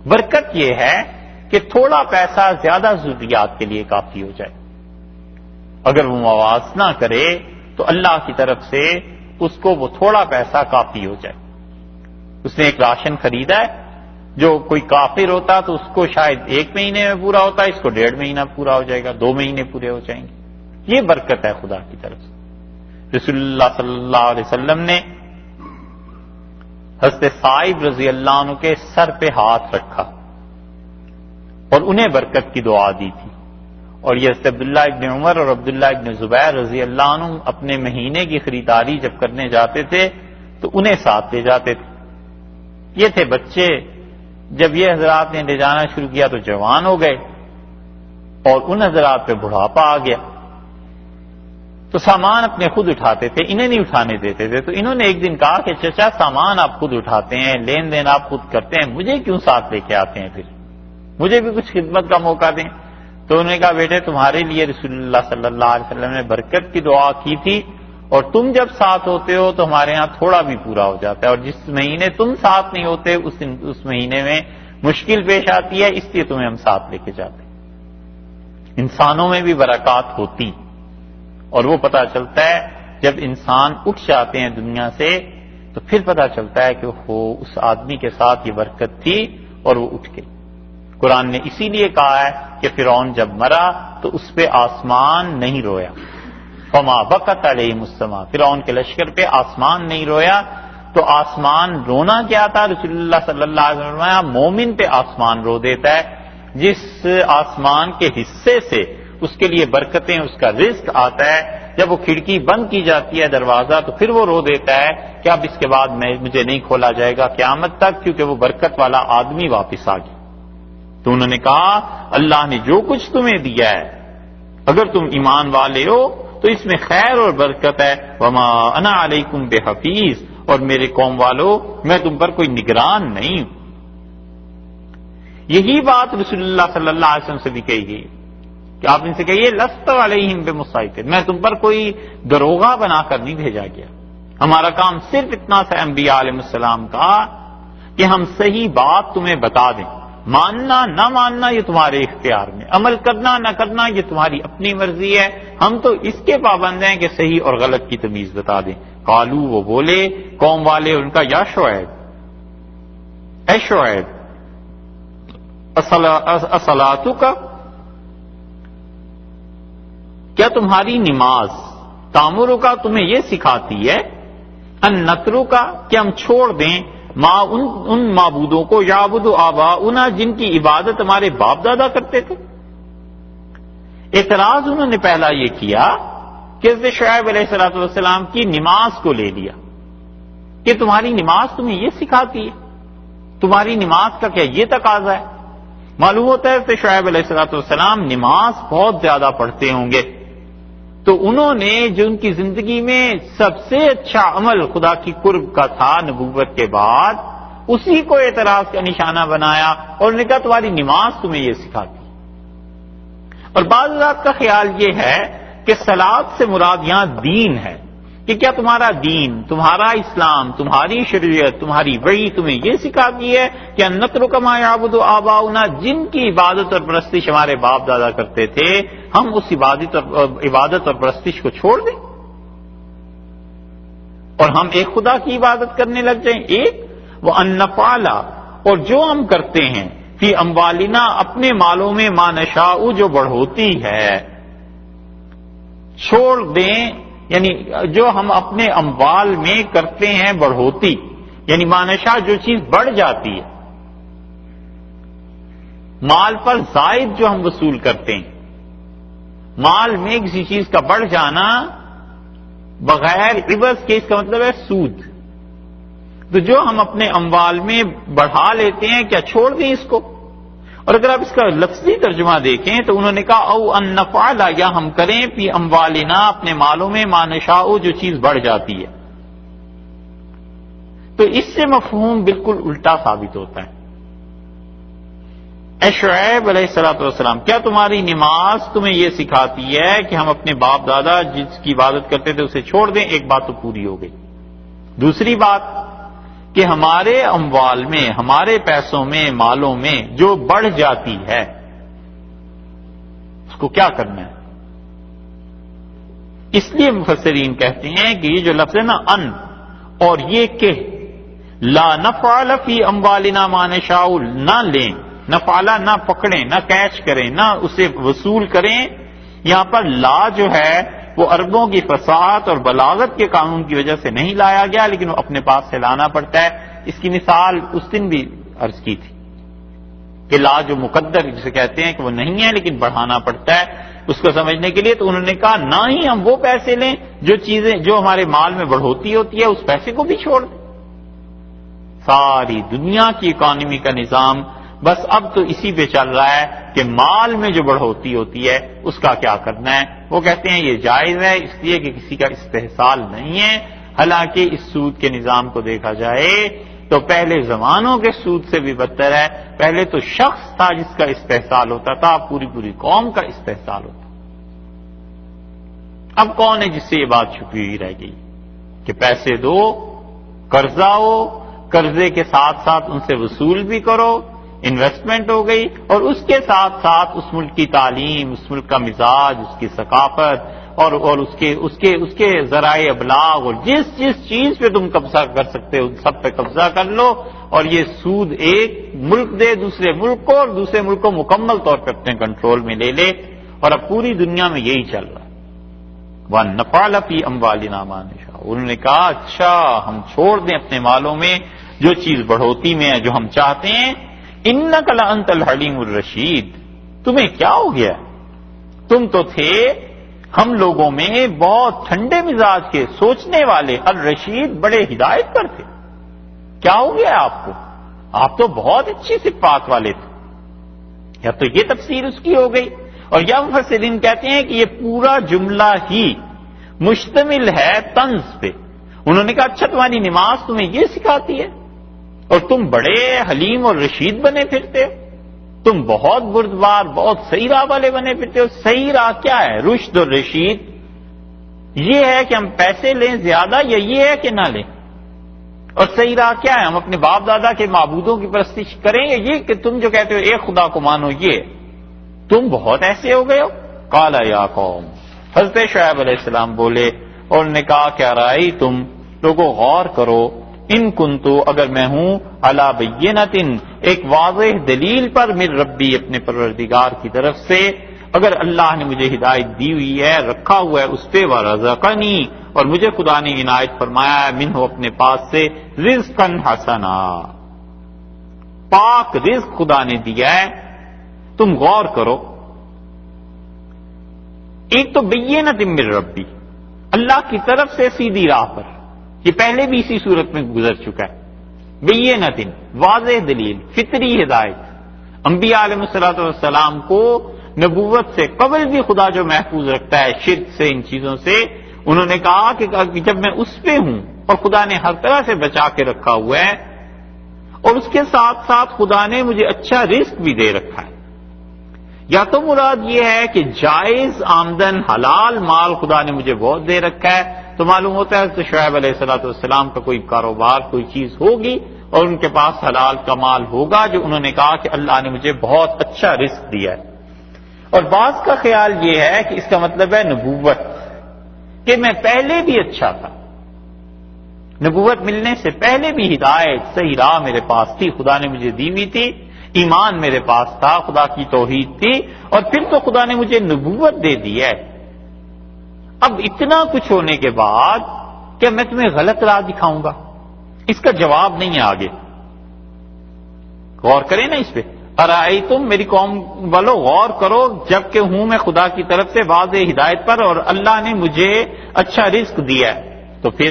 برکت یہ ہے کہ تھوڑا پیسہ زیادہ ضروریات کے لیے کافی ہو جائے، اگر وہ موازنہ کرے تو اللہ کی طرف سے اس کو وہ تھوڑا پیسہ کافی ہو جائے۔ اس نے ایک راشن خریدا ہے، جو کوئی کافر ہوتا تو اس کو شاید 1 مہینے میں پورا ہوتا، اس کو 1.5 مہینہ پورا ہو جائے گا، 2 مہینے پورے ہو جائیں گے۔ یہ برکت ہے خدا کی طرف سے۔ رسول اللہ صلی اللہ علیہ وسلم نے حضرت صائب رضی اللہ عنہ کے سر پہ ہاتھ رکھا اور انہیں برکت کی دعا دی تھی، اور یہ حضرت عبداللہ ابن عمر اور عبداللہ ابن زبیر رضی اللہ عنہ اپنے مہینے کی خریداری جب کرنے جاتے تھے تو انہیں ساتھ لے جاتے تھے۔ یہ تھے بچے، جب یہ حضرات نے لے جانا شروع کیا تو جوان ہو گئے، اور ان حضرات پہ بڑھاپا آ گیا، تو سامان اپنے خود اٹھاتے تھے، انہیں نہیں اٹھانے دیتے تھے۔ تو انہوں نے ایک دن کہا کہ چچا سامان آپ خود اٹھاتے ہیں، لین دین آپ خود کرتے ہیں، مجھے کیوں ساتھ لے کے آتے ہیں، پھر مجھے بھی کچھ خدمت کا موقع دیں۔ تو انہوں نے کہا بیٹے تمہارے لیے رسول اللہ صلی اللہ علیہ وسلم نے برکت کی دعا کی تھی، اور تم جب ساتھ ہوتے ہو تو ہمارے ہاں تھوڑا بھی پورا ہو جاتا ہے، اور جس مہینے تم ساتھ نہیں ہوتے اس مہینے میں مشکل پیش آتی ہے، اس لیے تمہیں ہم ساتھ لے کے جاتے ہیں۔ انسانوں میں بھی برکات ہوتی، اور وہ پتہ چلتا ہے جب انسان اٹھ جاتے ہیں دنیا سے تو پھر پتہ چلتا ہے کہ وہ اس آدمی کے ساتھ یہ برکت تھی اور وہ اٹھ گئی۔ قرآن نے اسی لیے کہا ہے کہ فرعون جب مرا تو اس پہ آسمان نہیں رویا، فما بکت علیہم السماء، فرعون کے لشکر پہ آسمان نہیں رویا۔ تو آسمان رونا کیا تھا؟ رسول اللہ صلی اللہ علیہ وسلم فرمایا مومن پہ آسمان رو دیتا ہے، جس آسمان کے حصے سے اس کے لیے برکتیں، اس کا رزق آتا ہے، جب وہ کھڑکی بند کی جاتی ہے دروازہ تو پھر وہ رو دیتا ہے کہ اب اس کے بعد مجھے نہیں کھولا جائے گا قیامت تک، کیونکہ وہ برکت والا آدمی واپس آ گیا۔ تو انہوں نے کہا اللہ نے جو کچھ تمہیں دیا ہے اگر تم ایمان والے ہو تو اس میں خیر اور برکت ہے، وما انا علیکم بحفیظ، اور میرے قوم والو میں تم پر کوئی نگران نہیں ہوں۔ یہی بات رسول اللہ صلی اللہ علیہ وسلم سے بھی کہی گئی کہ آپ ان سے کہیے لست علیہم بمسیطر، میں تم پر کوئی دروغہ بنا کر نہیں بھیجا گیا، ہمارا کام صرف اتنا سا انبیاء علیہ السلام کا کہ ہم صحیح بات تمہیں بتا دیں، ماننا نہ ماننا یہ تمہارے اختیار میں، عمل کرنا نہ کرنا یہ تمہاری اپنی مرضی ہے، ہم تو اس کے پابند ہیں کہ صحیح اور غلط کی تمیز بتا دیں۔ قالو، وہ بولے قوم والے ان کا، یا شعیب، اے شعیب، اصلاتک، کیا تمہاری نماز، تامرک، تمہیں یہ سکھاتی ہے، ان نترک، کہ ہم چھوڑ دیں ما ان معبودوں کو، یعبد آباؤنا، جن کی عبادت ہمارے باپ دادا کرتے تھے۔ اعتراض انہوں نے پہلا یہ کیا کہ حضرت شعیب علیہ السلام کی نماز کو لے لیا کہ تمہاری نماز تمہیں یہ سکھاتی ہے، تمہاری نماز کا کیا یہ تقاضا ہے؟ معلوم ہوتا ہے حضرت شعیب علیہ السلام نماز بہت زیادہ پڑھتے ہوں گے، تو انہوں نے جو ان کی زندگی میں سب سے اچھا عمل خدا کی قرب کا تھا نبوت کے بعد، اسی کو اعتراض کا نشانہ بنایا اور انہوں نے کہا تمہاری نماز تمہیں یہ سکھاتی۔ اور بعض اوقات کا خیال یہ ہے کہ صلاۃ سے مراد یہاں دین ہے، کہ کیا تمہارا دین، تمہارا اسلام، تمہاری شریعت، تمہاری وحی تمہیں یہ سکھاتی ہے کہ نترک ما یعبد آباؤنا، جن کی عبادت اور پرستش ہمارے باپ دادا کرتے تھے، ہم اس عبادت اور پرستش کو چھوڑ دیں اور ہم ایک خدا کی عبادت کرنے لگ جائیں؟ ایک وہ ان نفعل، اور جو ہم کرتے ہیں فی اموالنا، اپنے مالوں میں، ما نشاء، جو بڑھوتی ہے، چھوڑ دیں، یعنی جو ہم اپنے اموال میں کرتے ہیں بڑھوتی، یعنی ما نشاء، جو چیز بڑھ جاتی ہے، مال پر زائد جو ہم وصول کرتے ہیں، مال میں کسی چیز کا بڑھ جانا بغیر عوض کے، اس کا مطلب ہے سود۔ تو جو ہم اپنے اموال میں بڑھا لیتے ہیں، کیا چھوڑ دیں اس کو؟ اور اگر آپ اس کا لفظی ترجمہ دیکھیں تو انہوں نے کہا او ان نفعل، یا ہم کریں فی اموالنا، اپنے مالوں میں، ما نشاء، جو چیز بڑھ جاتی ہے۔ تو اس سے مفہوم بالکل الٹا ثابت ہوتا ہے۔ اے شعیب علیہ السلام، کیا تمہاری نماز تمہیں یہ سکھاتی ہے کہ ہم اپنے باپ دادا جس کی عبادت کرتے تھے اسے چھوڑ دیں؟ ایک بات تو پوری ہو گئی۔ دوسری بات کہ ہمارے اموال میں، ہمارے پیسوں میں، مالوں میں جو بڑھ جاتی ہے اس کو کیا کرنا ہے؟ اس لیے مفسرین کہتے ہیں کہ یہ جو لفظ ہے نا ان، اور یہ کہ لا نفعل فی اموالنا ما نشاء، نہ لیں، نفعلا، نہ پکڑیں، نہ کیچ کریں، نہ اسے وصول کریں، یہاں پر لا جو ہے وہ عربوں کی فصاحت اور بلاغت کے قانون کی وجہ سے نہیں لایا گیا، لیکن وہ اپنے پاس سے لانا پڑتا ہے۔ اس کی مثال اس دن بھی عرض کی تھی کہ لا جو مقدر جسے کہتے ہیں کہ وہ نہیں ہے لیکن بڑھانا پڑتا ہے، اس کو سمجھنے کے لیے تو انہوں نے کہا نہ ہی ہم وہ پیسے لیں جو چیزیں جو ہمارے مال میں بڑھوتی ہوتی ہے، اس پیسے کو بھی چھوڑ دیں۔ ساری دنیا کی اکانومی کا نظام بس اب تو اسی پہ چل رہا ہے کہ مال میں جو بڑھوتی ہوتی ہے اس کا کیا کرنا ہے۔ وہ کہتے ہیں یہ جائز ہے اس لیے کہ کسی کا استحصال نہیں ہے، حالانکہ اس سود کے نظام کو دیکھا جائے تو پہلے زمانوں کے سود سے بھی بدتر ہے۔ پہلے تو شخص تھا جس کا استحصال ہوتا تھا، پوری قوم کا استحصال ہوتا۔ اب کون ہے جس سے یہ بات چھپی ہوئی رہ گئی کہ پیسے دو، قرضہ ہو، قرضے کے ساتھ ساتھ ان سے وصول بھی کرو، انویسٹمنٹ ہو گئی، اور اس کے ساتھ ساتھ اس ملک کی تعلیم، اس ملک کا مزاج، اس کی ثقافت اور اس کے ذرائع ابلاغ اور جس چیز پہ تم قبضہ کر سکتے ہو ان سب پہ قبضہ کر لو، اور یہ سود ایک ملک دے دوسرے ملک کو، اور دوسرے ملک کو مکمل طور پہ اپنے کنٹرول میں لے لے، اور اب پوری دنیا میں یہی چل رہا ہے۔ وَنَفْعَلَ فِي أَمْوَالِنَا مَا نَشَاءُ، انہوں نے کہا اچھا ہم چھوڑ دیں اپنے مالوں میں جو چیز بڑھوتی میں ہے جو ہم چاہتے ہیں۔ اِنَّكَ لَأَنْتَ الْحَلِيمُ الرَّشِيدُ، تمہیں کیا ہو گیا؟ تم تو تھے ہم لوگوں میں بہت ٹھنڈے مزاج کے، سوچنے والے، الرشید بڑے ہدایت پر تھے، کیا ہو گیا آپ کو؟ آپ تو بہت اچھی صفات والے تھے۔ یا تو یہ تفسیر اس کی ہو گئی، اور یا مفسرین کہتے ہیں کہ یہ پورا جملہ ہی مشتمل ہے طنز پہ۔ انہوں نے کہا اچھا تمہاری نماز تمہیں یہ سکھاتی ہے اور تم بڑے حلیم اور رشید بنے پھرتے ہو، تم بہت بردبار، بہت صحیح راہ والے بنے پھرتے ہو۔ صحیح راہ کیا ہے؟ رشد اور رشید یہ ہے کہ ہم پیسے لیں زیادہ، یا یہ ہے کہ نہ لیں؟ اور صحیح راہ کیا ہے؟ ہم اپنے باپ دادا کے معبودوں کی پرستش کریں، یا یہ کہ تم جو کہتے ہو ایک خدا کو مانو؟ یہ تم بہت ایسے ہو گئے ہو۔ قال یا قوم، حضرت شعیب علیہ السلام بولے اور انہوں نے کہا کیا رائے تم لوگوں غور کرو، ان کنتو اگر میں ہوں علی بینۃ ایک واضح دلیل پر من ربی اپنے پروردگار کی طرف سے، اگر اللہ نے مجھے ہدایت دی ہوئی ہے، رکھا ہوا ہے اس پہ، ورزقنی اور مجھے خدا نے عنایت فرمایا ہے، منہ اپنے پاس سے، رزقا حسنا پاک رزق خدا نے دیا ہے، تم غور کرو۔ ایک تو بینۃ من ربی، اللہ کی طرف سے سیدھی راہ پر، یہ پہلے بھی اسی صورت میں گزر چکا ہے۔ بینۃ واضح دلیل، فطری ہدایت۔ انبیاء علیہ الصلوۃ والسلام کو نبوت سے قبل بھی خدا جو محفوظ رکھتا ہے شرک سے، ان چیزوں سے، انہوں نے کہا کہ جب میں اس پہ ہوں اور خدا نے ہر طرح سے بچا کے رکھا ہوا ہے، اور اس کے ساتھ ساتھ خدا نے مجھے اچھا رزق بھی دے رکھا ہے، یا تو مراد یہ ہے کہ جائز آمدن حلال مال خدا نے مجھے بہت دے رکھا ہے، تو معلوم ہوتا ہے کہ شعیب علیہ الصلوۃ والسلام کا کوئی کاروبار، کوئی چیز ہوگی اور ان کے پاس حلال کا مال ہوگا، جو انہوں نے کہا کہ اللہ نے مجھے بہت اچھا رزق دیا ہے۔ اور بعض کا خیال یہ ہے کہ اس کا مطلب ہے نبوت، کہ میں پہلے بھی اچھا تھا، نبوت ملنے سے پہلے بھی ہدایت صحیح راہ میرے پاس تھی، خدا نے مجھے دی ہوئی تھی، ایمان میرے پاس تھا، خدا کی توحید تھی، اور پھر تو خدا نے مجھے نبوت دے دی ہے۔ اب اتنا کچھ ہونے کے بعد کیا میں تمہیں غلط راہ دکھاؤں گا؟ اس کا جواب نہیں ہے آگے، غور کریں نا اس پہ۔ ارائیتم، میری قوم والو غور کرو، جبکہ ہوں میں خدا کی طرف سے واضح ہدایت پر اور اللہ نے مجھے اچھا رزق دیا ہے، تو پھر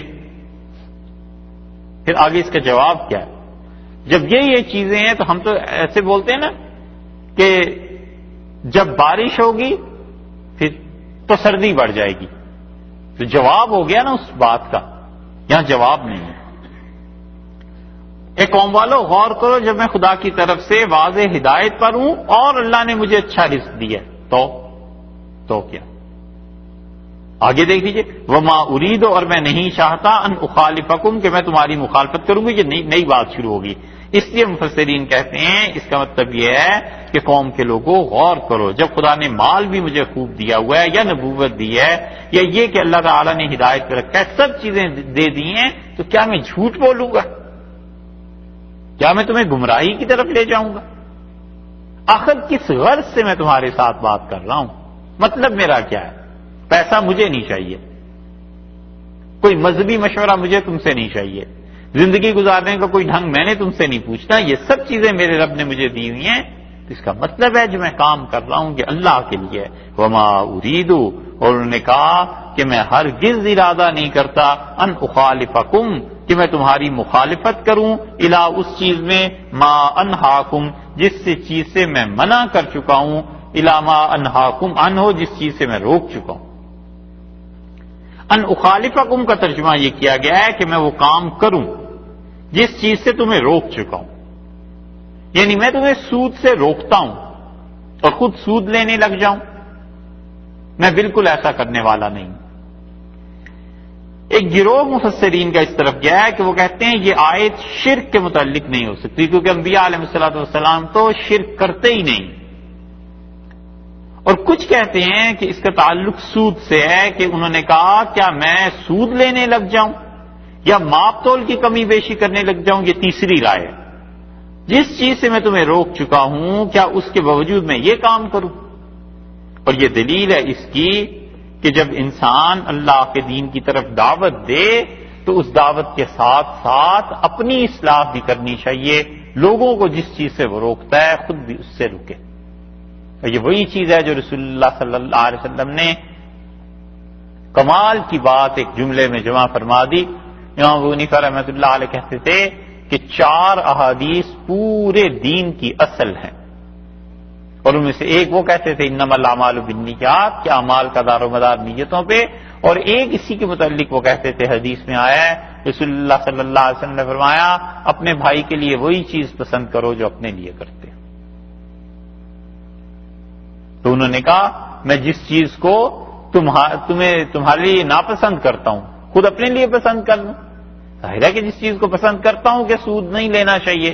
آگے اس کا جواب کیا ہے؟ جب یہ چیزیں ہیں تو ہم تو ایسے بولتے ہیں نا کہ جب بارش ہوگی پھر تو سردی بڑھ جائے گی، تو جواب ہو گیا نا اس بات کا، یہاں جواب نہیں ہے۔ اے قوم والو غور کرو، جب میں خدا کی طرف سے واضح ہدایت پر ہوں اور اللہ نے مجھے اچھا رزق دیا تو کیا؟ آگے دیکھ لیجیے، وما ارید، اور میں نہیں چاہتا ان اخالفکم، کہ میں تمہاری مخالفت کروں گی، یہ نئی بات شروع ہوگی۔ اس لیے مفسرین کہتے ہیں اس کا مطلب یہ ہے کہ قوم کے لوگوں غور کرو، جب خدا نے مال بھی مجھے خوب دیا ہوا ہے، یا نبوت دی ہے، یا یہ کہ اللہ تعالیٰ نے ہدایت پہ رکھا ہے، سب چیزیں دے دی ہیں، تو کیا میں جھوٹ بولوں گا؟ کیا میں تمہیں گمراہی کی طرف لے جاؤں گا؟ آخر کس غرض سے میں تمہارے ساتھ بات کر رہا ہوں؟ مطلب میرا کیا ہے؟ پیسہ مجھے نہیں چاہیے، کوئی مذہبی مشورہ مجھے تم سے نہیں چاہیے، زندگی گزارنے کا کوئی ڈھنگ میں نے تم سے نہیں پوچھنا، یہ سب چیزیں میرے رب نے مجھے دی ہوئی ہیں، تو اس کا مطلب ہے جو میں کام کر رہا ہوں کہ اللہ کے لیے۔ وما ارید، اور انہوں نے کہا کہ میں ہرگز ارادہ نہیں کرتا ان اخالفکم، کہ میں تمہاری مخالفت کروں، الا اس چیز میں، ما انہاکم، جس چیز سے میں منع کر چکا ہوں، الا ما انہاکم عنہ، جس چیز سے میں روک چکا ہوں۔ ان اخالفکم کا ترجمہ یہ کیا گیا ہے کہ میں وہ کام کروں جس چیز سے تمہیں روک چکا ہوں، یعنی میں تمہیں سود سے روکتا ہوں اور خود سود لینے لگ جاؤں، میں بالکل ایسا کرنے والا نہیں۔ ایک گروہ مفسرین کا اس طرف گیا ہے کہ وہ کہتے ہیں یہ آیت شرک کے متعلق نہیں ہو سکتی، کیونکہ انبیاء علیہ الصلوۃ والسلام تو شرک کرتے ہی نہیں. اور کچھ کہتے ہیں کہ اس کا تعلق سود سے ہے کہ انہوں نے کہا کیا میں سود لینے لگ جاؤں یا ماپ تول کی کمی بیشی کرنے لگ جاؤں. یہ تیسری رائے ہے. جس چیز سے میں تمہیں روک چکا ہوں کیا اس کے باوجود میں یہ کام کروں. اور یہ دلیل ہے اس کی کہ جب انسان اللہ کے دین کی طرف دعوت دے تو اس دعوت کے ساتھ ساتھ اپنی اصلاح بھی کرنی چاہیے. لوگوں کو جس چیز سے وہ روکتا ہے خود بھی اس سے رکے. اور یہ وہی چیز ہے جو رسول اللہ صلی اللہ علیہ وسلم نے کمال کی بات ایک جملے میں جمع فرما دی. امام ابو حنیفہ رحمۃ اللہ علیہ کہتے تھے کہ 4 احادیث پورے دین کی اصل ہیں، اور ان میں سے ایک وہ کہتے تھے انما الاعمال بالنیات، کہ اعمال کا دار و مدار نیتوں پہ، اور ایک اسی کے متعلق وہ کہتے تھے حدیث میں آیا ہے رسول اللہ صلی اللہ علیہ وسلم نے فرمایا اپنے بھائی کے لیے وہی چیز پسند کرو جو اپنے لیے کرتے. تو انہوں نے کہا میں جس چیز کو تمہارے لیے ناپسند کرتا ہوں خود اپنے لیے پسند کر لوں. ظاہر ہے کہ جس چیز کو پسند کرتا ہوں کہ سود نہیں لینا چاہیے،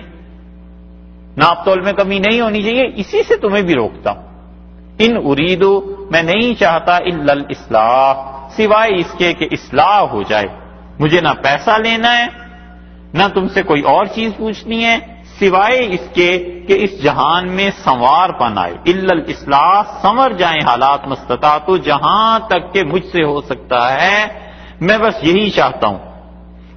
ناپ تول میں کمی نہیں ہونی چاہیے، اسی سے تمہیں بھی روکتا ہوں. ان اریدو، میں نہیں چاہتا الا الاصلاح، سوائے اس کے کہ اصلاح ہو جائے. مجھے نہ پیسہ لینا ہے نہ تم سے کوئی اور چیز پوچھنی ہے سوائے اس کے کہ اس جہان میں سنوار پن آئے. الا الاصلاح، سنور جائیں حالات مستطاع، تو جہاں تک کہ مجھ سے ہو سکتا ہے میں بس یہی چاہتا ہوں.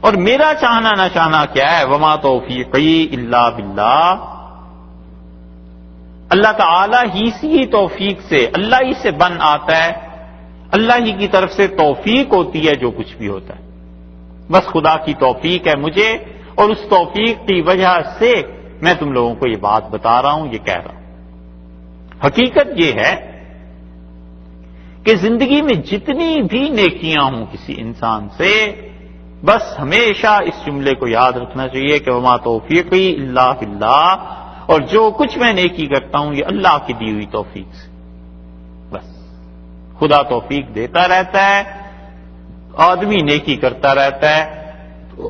اور میرا چاہنا نہ چاہنا کیا ہے؟ وما توفیقی الا باللہ، اللہ تعالی ہی سے توفیق سے، اللہ ہی سے بن آتا ہے، اللہ ہی کی طرف سے توفیق ہوتی ہے جو کچھ بھی ہوتا ہے. بس خدا کی توفیق ہے مجھے، اور اس توفیق کی وجہ سے میں تم لوگوں کو یہ بات بتا رہا ہوں، یہ کہہ رہا ہوں. حقیقت یہ ہے کہ زندگی میں جتنی بھی نیکیاں ہوں کسی انسان سے، بس ہمیشہ اس جملے کو یاد رکھنا چاہیے کہ وما توفیقی الا باللہ، اور جو کچھ میں نیکی کرتا ہوں یہ اللہ کی دی ہوئی توفیق سے. بس خدا توفیق دیتا رہتا ہے، آدمی نیکی کرتا رہتا ہے،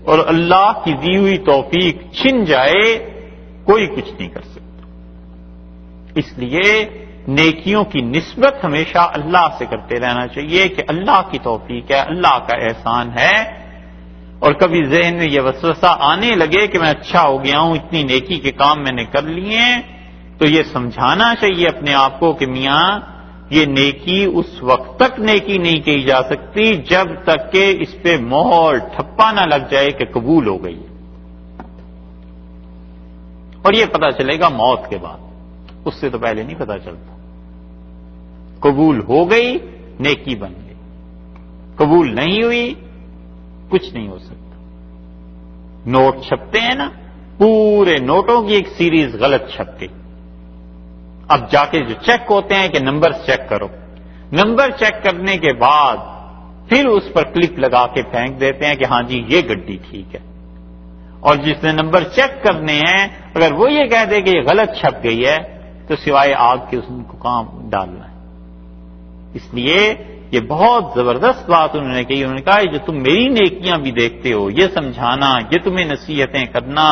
اور اللہ کی دی ہوئی توفیق چھن جائے کوئی کچھ نہیں کر سکتا. اس لیے نیکیوں کی نسبت ہمیشہ اللہ سے کرتے رہنا چاہیے کہ اللہ کی توفیق ہے، اللہ کا احسان ہے. اور کبھی ذہن میں یہ وسوسہ آنے لگے کہ میں اچھا ہو گیا ہوں، اتنی نیکی کے کام میں نے کر لیے، تو یہ سمجھانا چاہیے اپنے آپ کو کہ میاں یہ نیکی اس وقت تک نیکی نہیں کہی جا سکتی جب تک کہ اس پہ مہر ٹھپا نہ لگ جائے کہ قبول ہو گئی. اور یہ پتہ چلے گا موت کے بعد، اس سے تو پہلے نہیں پتہ چلتا. قبول ہو گئی نیکی بن گئی، قبول نہیں ہوئی کچھ نہیں ہو سکتا. نوٹ چھپتے ہیں نا، پورے نوٹوں کی ایک سیریز غلط چھپ گئی. اب جا کے جو چیک ہوتے ہیں کہ نمبر چیک کرو، نمبر چیک کرنے کے بعد پھر اس پر کلک لگا کے پھینک دیتے ہیں کہ ہاں جی یہ گڈی ٹھیک ہے. اور جس نے نمبر چیک کرنے ہیں اگر وہ یہ کہہ دے کہ یہ غلط چھپ گئی ہے تو سوائے آگ کے اس کو کام ڈالنا ہے. اس لیے یہ بہت زبردست بات انہوں نے کہی. انہوں نے کہا جو تم میری نیکیاں بھی دیکھتے ہو، یہ سمجھانا، یہ تمہیں نصیحتیں کرنا،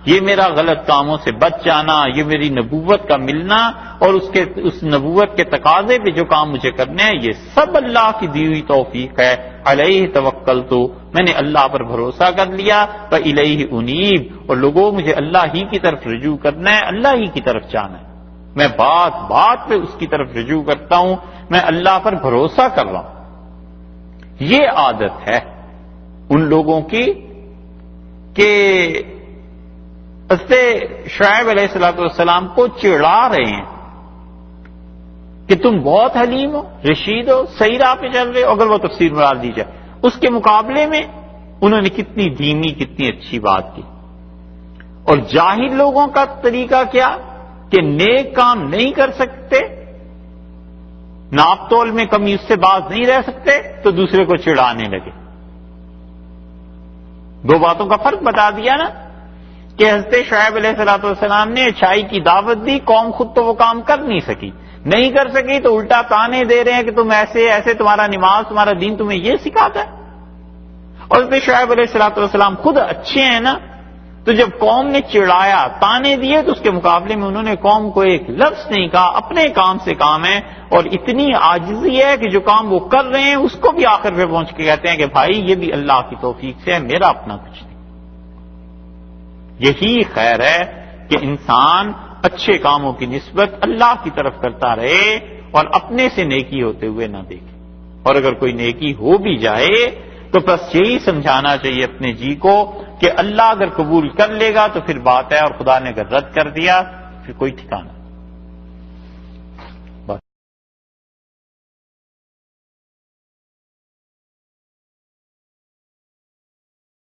یہ میرا غلط کاموں سے بچ جانا، یہ میری نبوت کا ملنا اور اس نبوت کے تقاضے پہ جو کام مجھے کرنے ہیں، یہ سب اللہ کی دی ہوئی توفیق ہے. علیہ توکلت، میں نے اللہ پر بھروسہ کر لیا. وإلیہ انیب، اور لوگوں مجھے اللہ ہی کی طرف رجوع کرنا ہے، اللہ ہی کی طرف جانا ہے. میں بات بات پہ اس کی طرف رجوع کرتا ہوں، میں اللہ پر بھروسہ کر رہا ہوں. یہ عادت ہے ان لوگوں کی کہ حضرت شعیب علیہ السلام کو چڑھا رہے ہیں کہ تم بہت حلیم ہو، رشید ہو، صحیح راہ پہ چل رہے ہو. اگر وہ تفسیر مراد دی جائے اس کے مقابلے میں انہوں نے کتنی دھیمی کتنی اچھی بات کی. اور جاہل لوگوں کا طریقہ کیا کہ نیک کام نہیں کر سکتے، ناپ تول میں کمی اس سے باز نہیں رہ سکتے تو دوسرے کو چڑھانے لگے. دو باتوں کا فرق بتا دیا نا کہ حضرت شعیب علیہ السلام نے اچھائی کی دعوت دی، قوم خود تو وہ کام کر نہیں سکی، نہیں کر سکی تو الٹا تانے دے رہے ہیں کہ تم ایسے ایسے، تمہارا نماز تمہارا دین تمہیں یہ سکھاتا ہے. اور حضرت شعیب علیہ السلام خود اچھے ہیں نا، تو جب قوم نے چڑھایا، تانے دیے، تو اس کے مقابلے میں انہوں نے قوم کو ایک لفظ نہیں کہا، اپنے کام سے کام ہے، اور اتنی عاجزی ہے کہ جو کام وہ کر رہے ہیں اس کو بھی آخر پہ پہنچ کے کہتے ہیں کہ بھائی یہ بھی اللہ کی توفیق سے ہے، میرا اپنا کچھ نہیں۔ یہی خیر ہے کہ انسان اچھے کاموں کی نسبت اللہ کی طرف کرتا رہے اور اپنے سے نیکی ہوتے ہوئے نہ دیکھے، اور اگر کوئی نیکی ہو بھی جائے تو بس یہی سمجھانا چاہیے اپنے جی کو کہ اللہ اگر قبول کر لے گا تو پھر بات ہے، اور خدا نے اگر رد کر دیا پھر کوئی ٹھکانہ۔